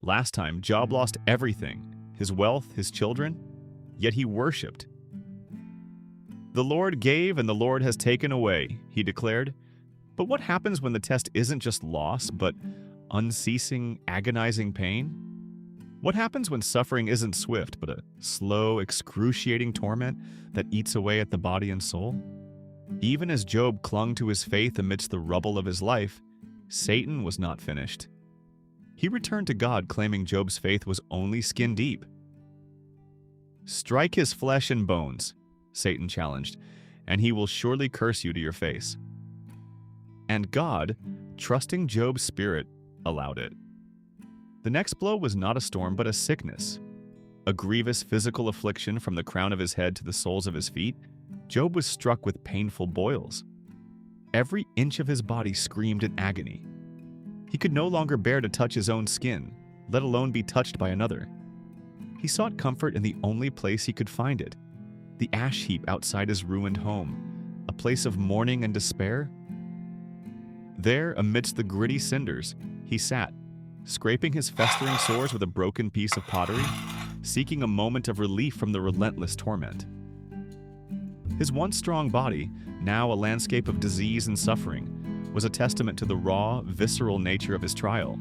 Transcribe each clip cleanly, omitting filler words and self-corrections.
Last time, Job lost everything, his wealth, his children, yet he worshipped. "The Lord gave and the Lord has taken away," he declared. But what happens when the test isn't just loss, but unceasing, agonizing pain? What happens when suffering isn't swift, but a slow, excruciating torment that eats away at the body and soul? Even as Job clung to his faith amidst the rubble of his life, Satan was not finished. He returned to God, claiming Job's faith was only skin deep. "Strike his flesh and bones," Satan challenged, "and he will surely curse you to your face." And God, trusting Job's spirit, allowed it. The next blow was not a storm but a sickness. A grievous physical affliction from the crown of his head to the soles of his feet. Job was struck with painful boils. Every inch of his body screamed in agony. He could no longer bear to touch his own skin, let alone be touched by another. He sought comfort in the only place he could find it, the ash heap outside his ruined home, a place of mourning and despair. There, amidst the gritty cinders, he sat, scraping his festering sores with a broken piece of pottery, seeking a moment of relief from the relentless torment. His once strong body, now a landscape of disease and suffering, was a testament to the raw, visceral nature of his trial.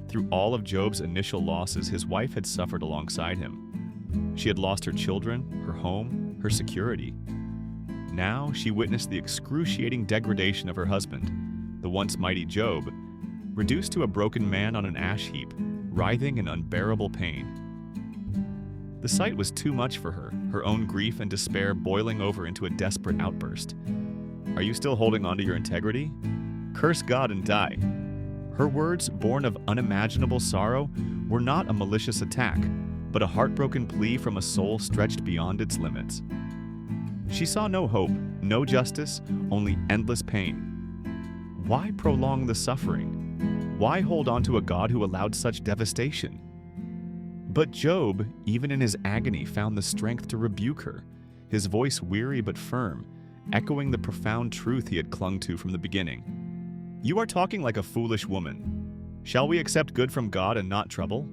Through all of Job's initial losses, his wife had suffered alongside him. She had lost her children, her home, her security. Now she witnessed the excruciating degradation of her husband, the once mighty Job, reduced to a broken man on an ash heap, writhing in unbearable pain. The sight was too much for her, her own grief and despair boiling over into a desperate outburst. "Are you still holding on to your integrity? Curse God and die." Her words, born of unimaginable sorrow, were not a malicious attack, but a heartbroken plea from a soul stretched beyond its limits. She saw no hope, no justice, only endless pain. Why prolong the suffering? Why hold on to a God who allowed such devastation? But Job, even in his agony, found the strength to rebuke her, his voice weary but firm, echoing the profound truth he had clung to from the beginning. "You are talking like a foolish woman. Shall we accept good from God and not trouble?"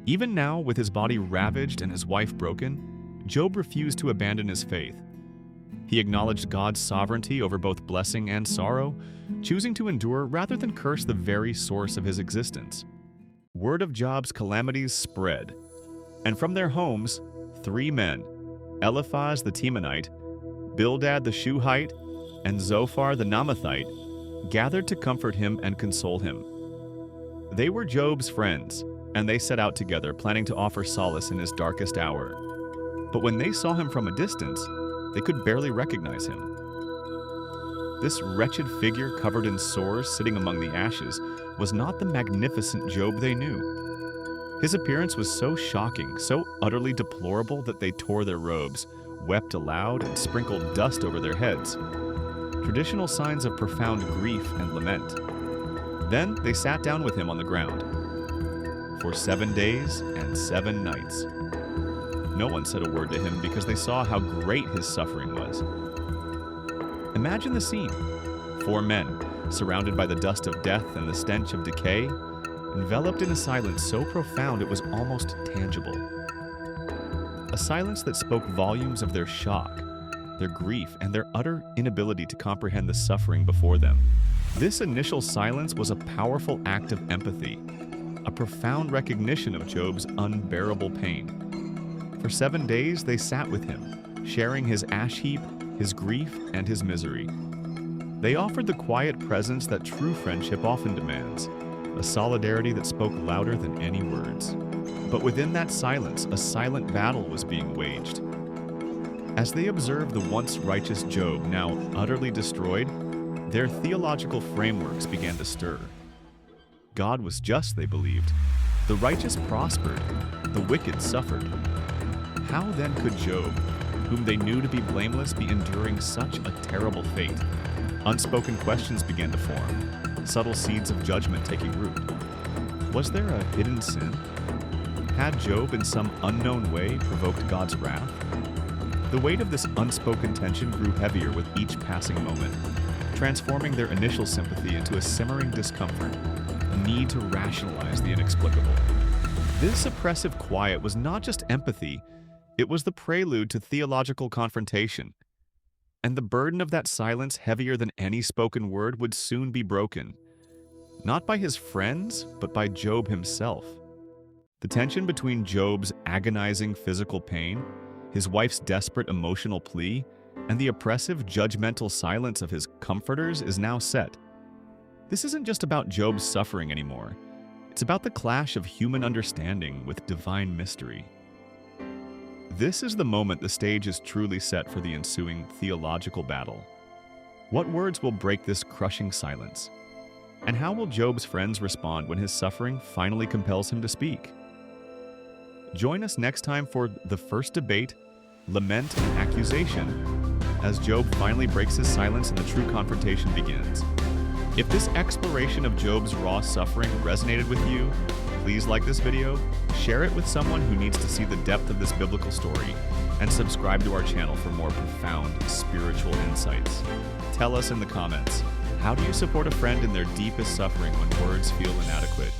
Even now, with his body ravaged and his wife broken, Job refused to abandon his faith. He acknowledged God's sovereignty over both blessing and sorrow, choosing to endure rather than curse the very source of his existence. Word of Job's calamities spread, and from their homes, 3 men, Eliphaz the Temanite, Bildad the Shuhite, and Zophar the Naamathite, gathered to comfort him and console him. They were Job's friends, and they set out together, planning to offer solace in his darkest hour. But when they saw him from a distance, they could barely recognize him. This wretched figure covered in sores sitting among the ashes was not the magnificent Job they knew. His appearance was so shocking, so utterly deplorable that they tore their robes, wept aloud, and sprinkled dust over their heads. Traditional signs of profound grief and lament. Then they sat down with him on the ground. For 7 days and 7 nights. No one said a word to him because they saw how great his suffering was. Imagine the scene. 4 men, surrounded by the dust of death and the stench of decay, enveloped in a silence so profound it was almost tangible. A silence that spoke volumes of their shock, their grief, and their utter inability to comprehend the suffering before them. This initial silence was a powerful act of empathy, a profound recognition of Job's unbearable pain. For 7 days they sat with him, sharing his ash heap, his grief, and his misery. They offered the quiet presence that true friendship often demands, a solidarity that spoke louder than any words. But within that silence, a silent battle was being waged. As they observed the once righteous Job, now utterly destroyed, their theological frameworks began to stir. God was just, they believed. The righteous prospered, the wicked suffered. How then could Job, whom they knew to be blameless, be enduring such a terrible fate? Unspoken questions began to form, subtle seeds of judgment taking root. Was there a hidden sin? Had Job in some unknown way provoked God's wrath? The weight of this unspoken tension grew heavier with each passing moment, transforming their initial sympathy into a simmering discomfort, a need to rationalize the inexplicable. This oppressive quiet was not just empathy, it was the prelude to theological confrontation. And the burden of that silence, heavier than any spoken word, would soon be broken. Not by his friends, but by Job himself. The tension between Job's agonizing physical pain, his wife's desperate emotional plea, and the oppressive judgmental silence of his comforters is now set. This isn't just about Job's suffering anymore. It's about the clash of human understanding with divine mystery. This is the moment the stage is truly set for the ensuing theological battle. What words will break this crushing silence? And how will Job's friends respond when his suffering finally compels him to speak? Join us next time for the first debate, lament, and accusation, as Job finally breaks his silence and the true confrontation begins. If this exploration of Job's raw suffering resonated with you, please like this video, share it with someone who needs to see the depth of this biblical story, and subscribe to our channel for more profound spiritual insights. Tell us in the comments, how do you support a friend in their deepest suffering when words feel inadequate?